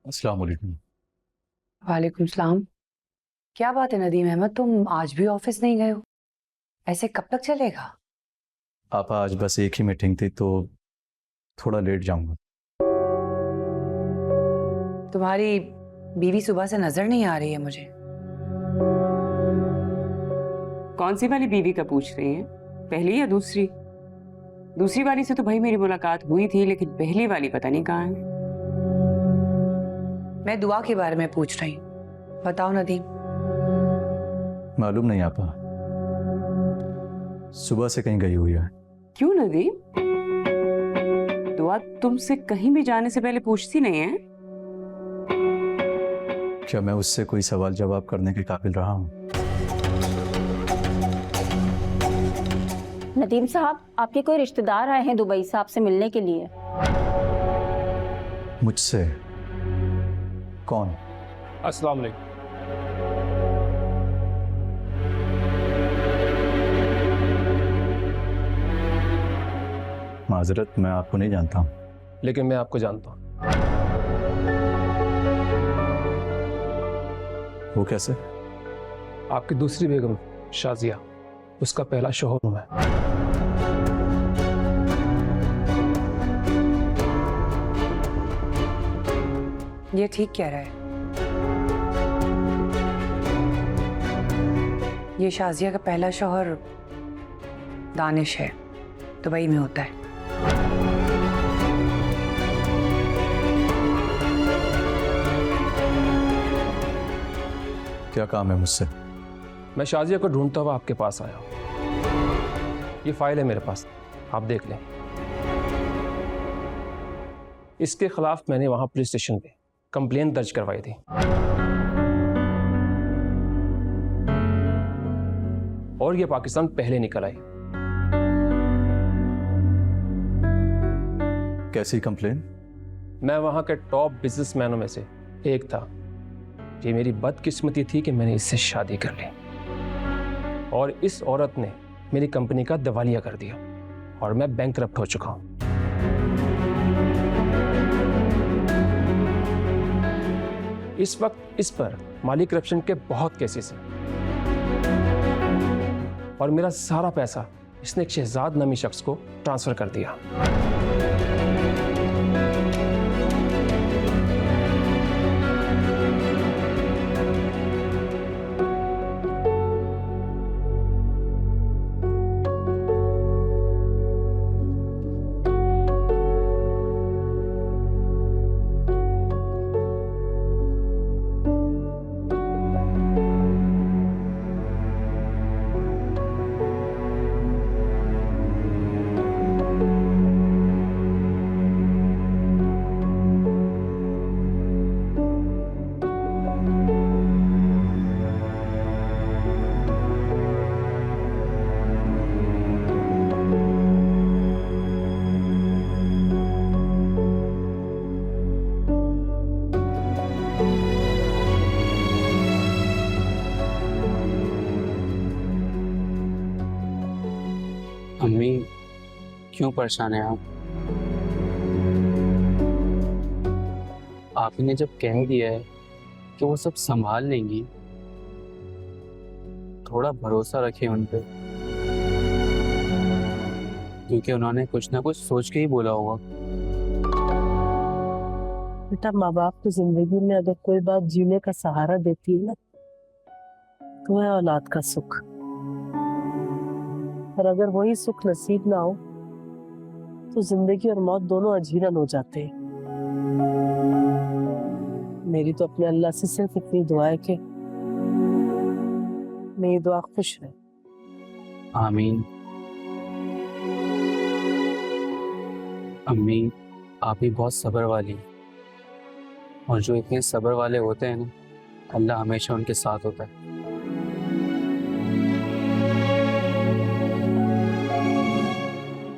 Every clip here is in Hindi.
अस्सलाम वालेकुम। वालेकुम सलाम। क्या बात है नदीम अहमद, तुम आज भी ऑफिस नहीं गए हो? ऐसे कब तक चलेगा? आपा आज बस एक ही मीटिंग थी तो थोड़ा लेट जाऊंगा। तुम्हारी बीवी सुबह से नजर नहीं आ रही है मुझे। कौन सी वाली बीवी का पूछ रही हैं? पहली या दूसरी? दूसरी वाली से तो भाई मेरी मुलाकात हुई थी, लेकिन पहली वाली पता नहीं कहाँ है। मैं दुआ के बारे में पूछ रही हूँ, बताओ नदीम। मालूम नहीं आपा, सुबह से कहीं गई हुई है। क्यों नदीम? दुआ तुमसे कहीं भी जाने से पहले पूछती नहीं है? क्या मैं उससे कोई सवाल जवाब करने के काबिल रहा हूँ? नदीम साहब, आपके कोई रिश्तेदार आए हैं दुबई से आपसे मिलने के लिए। मुझसे? कौन? अस्सलाम वालेकुम। माजरत, मैं आपको नहीं जानता हूँ। लेकिन मैं आपको जानता हूँ। वो कैसे? आपकी दूसरी बेगम शाजिया, उसका पहला शौहर हूँ मैं। ये ठीक कह रहा है। ये शाजिया का पहला शौहर दानिश है, दुबई में होता है। क्या काम है मुझसे? मैं शाजिया को ढूंढता हुआ आपके पास आया हूँ। ये फाइल है मेरे पास, आप देख लें। इसके खिलाफ मैंने वहां पुलिस स्टेशन पे कंप्लेंट दर्ज करवाई थी और ये पाकिस्तान पहले निकल आई। कैसी कंप्लेन? मैं वहां के टॉप बिजनेसमैनों में से एक था। ये मेरी बदकिस्मती थी कि मैंने इससे शादी कर ली और इस औरत ने मेरी कंपनी का दिवालिया कर दिया और मैं बैंकरप्ट हो चुका हूं। इस वक्त इस पर माली करप्शन के बहुत केसेस हैं और मेरा सारा पैसा इसने एक शहजाद नामी शख्स को ट्रांसफर कर दिया। अम्मी, क्यों परेशान है आप? आपने जब कह दिया है कि वो सब संभाल लेंगी, थोड़ा भरोसा रखें उन पे, क्योंकि उन्होंने कुछ ना कुछ सोच के ही बोला होगा। बेटा, माँ बाप की जिंदगी में अगर कोई बात जीने का सहारा देती है ना, तो है औलाद का सुख। और अगर वही सुख नसीब ना हो तो जिंदगी और मौत दोनों अजीरन हो जाते हैं। मेरी तो अपने अल्लाह से सिर्फ इतनी दुआ है कि मेरी दुआ खुश रहे। आमीन। अम्मी, आप ही बहुत सब्र वाली हैं, और जो इतने सब्र वाले होते हैं ना, अल्लाह हमेशा उनके साथ होता है।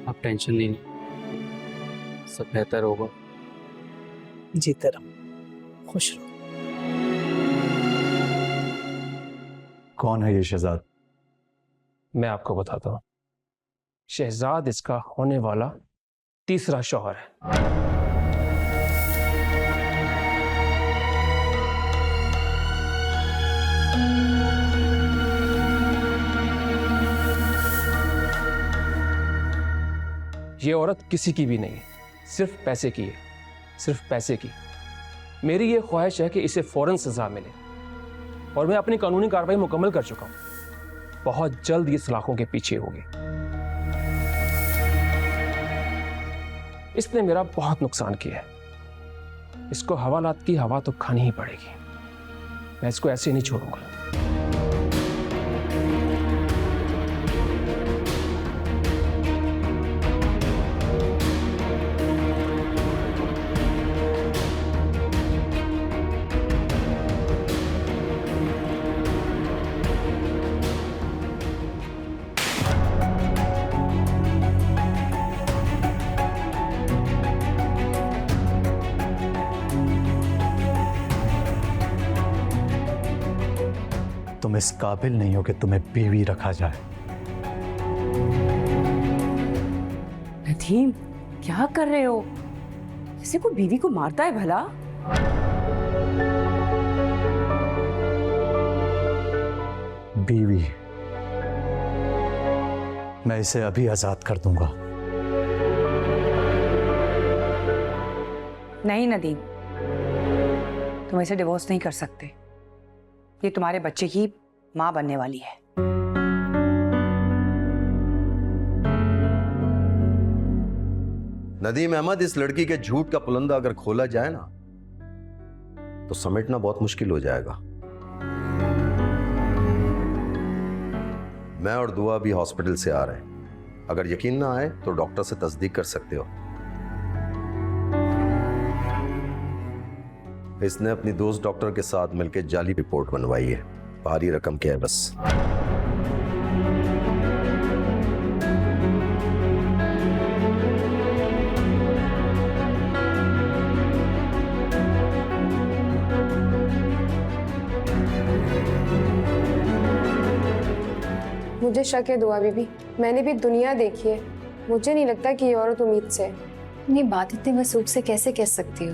आप टेंशन नहीं लें, सब बेहतर होगा। जीते रहो, खुश रहो। कौन है ये शहजाद? मैं आपको बताता हूँ। शहजाद इसका होने वाला तीसरा शौहर है। ये औरत किसी की भी नहीं है, सिर्फ पैसे की है, सिर्फ पैसे की। मेरी ये ख्वाहिश है कि इसे फौरन सजा मिले और मैं अपनी कानूनी कार्रवाई मुकम्मल कर चुका हूं। बहुत जल्द ये सलाखों के पीछे होगी। इसने मेरा बहुत नुकसान किया है, इसको हवालात की हवा तो खानी ही पड़ेगी। मैं इसको ऐसे नहीं छोड़ूंगा। तुम इस काबिल नहीं हो कि तुम्हें बीवी रखा जाए। नदीम, क्या कर रहे हो? किसी को बीवी को मारता है भला? बीवी, मैं इसे अभी आजाद कर दूंगा। नहीं नदीम, तुम इसे डिवोर्स नहीं कर सकते। ये तुम्हारे बच्चे की मां बनने वाली है। नदीम अहमद, इस लड़की के झूठ का पुलंदा अगर खोला जाए ना तो समेटना बहुत मुश्किल हो जाएगा। मैं और दुआ भी हॉस्पिटल से आ रहे हैं। अगर यकीन ना आए तो डॉक्टर से तस्दीक कर सकते हो। इसने अपनी दोस्त डॉक्टर के साथ मिलकर जाली रिपोर्ट बनवाई है। भारी रकम की है बस। मुझे शक है दुआ बीबी, मैंने भी दुनिया देखी है। मुझे नहीं लगता कि ये औरत उम्मीद से है। ये बात इतने वसूख से कैसे कह सकती हो?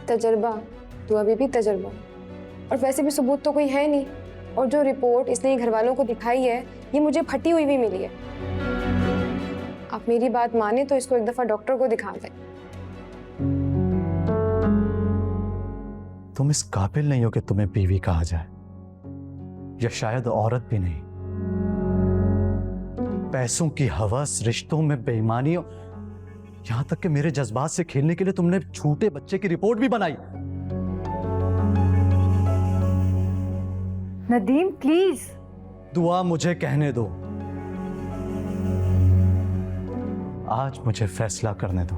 तजर्बा दुआ बीबी, तजर्बा। और वैसे भी सबूत तो कोई है नहीं। और जो रिपोर्ट इसने घर वालों को दिखाई है, ये मुझे फटी हुई भी मिली है। आप मेरी बात माने तो इसको एक दफा डॉक्टर को दिखा दें। तुम इस काबिल नहीं हो कि तुम्हें बीवी कहा जाए, या शायद औरत भी नहीं। पैसों की हवस, रिश्तों में बेईमानी, यहां तक कि मेरे जज्बात से खेलने के लिए तुमने छोटे बच्चे की रिपोर्ट भी बनाई। नदीम प्लीज। दुआ, मुझे कहने दो। आज मुझे फैसला करने दो।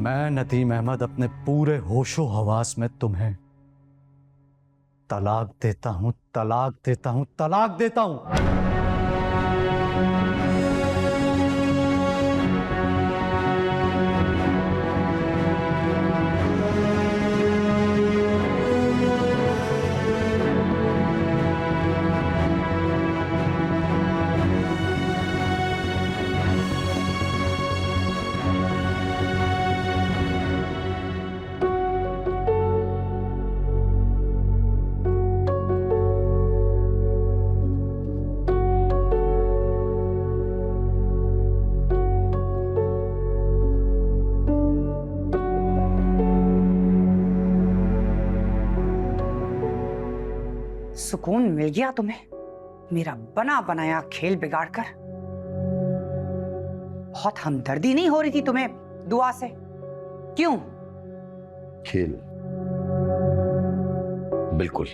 मैं नदीम अहमद अपने पूरे होशो हवास में तुम्हें तलाक देता हूं, तलाक देता हूं, तलाक देता हूं। सुकून मिल गया तुम्हें मेरा बना बनाया खेल बिगाड़कर? बहुत हमदर्दी नहीं हो रही थी तुम्हें दुआ से? क्यों? खेल? बिल्कुल,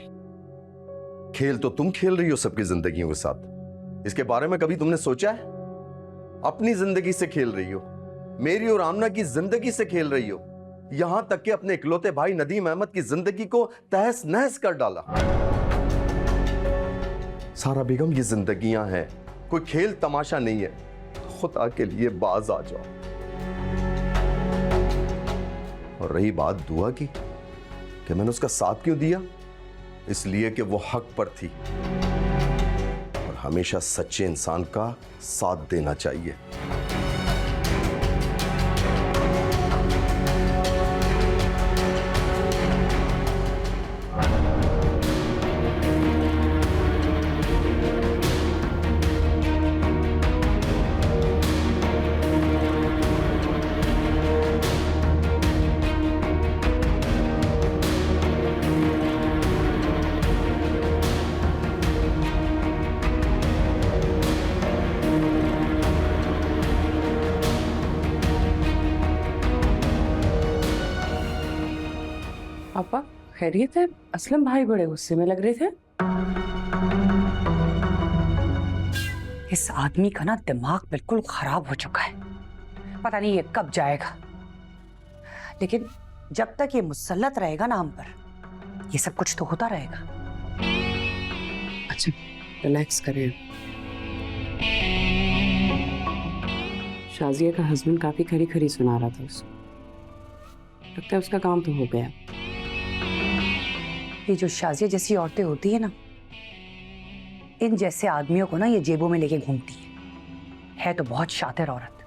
खेल तो तुम खेल रही हो सबकी जिंदगियों के साथ। इसके बारे में कभी तुमने सोचा है? अपनी जिंदगी से खेल रही हो, मेरी और आमना की जिंदगी से खेल रही हो, यहां तक कि अपने इकलौते भाई नदीम अहमद की जिंदगी को तहस नहस कर डाला। सारा बेगम, ये जिंदगियां हैं, कोई खेल तमाशा नहीं है। खुदा के लिए बाज आ जाओ। और रही बात दुआ की कि मैंने उसका साथ क्यों दिया, इसलिए कि वो हक पर थी और हमेशा सच्चे इंसान का साथ देना चाहिए। पापा खैरियत है? असलम भाई बड़े गुस्से में लग रहे थे। इस आदमी का ना दिमाग बिल्कुल खराब हो चुका है। पता नहीं ये कब जाएगा, लेकिन जब तक ये मुसल्लत रहेगा ना हम पर, ये सब कुछ तो होता रहेगा। अच्छा रिलैक्स करें। शाजिया का हस्बैंड काफी खरी खरी सुना रहा था उसको। लगता है उसका काम तो हो गया। ये जो शाजिया जैसी औरतें होती है ना, इन जैसे आदमियों को ना ये जेबों में लेके घूमती है तो बहुत शातिर औरत।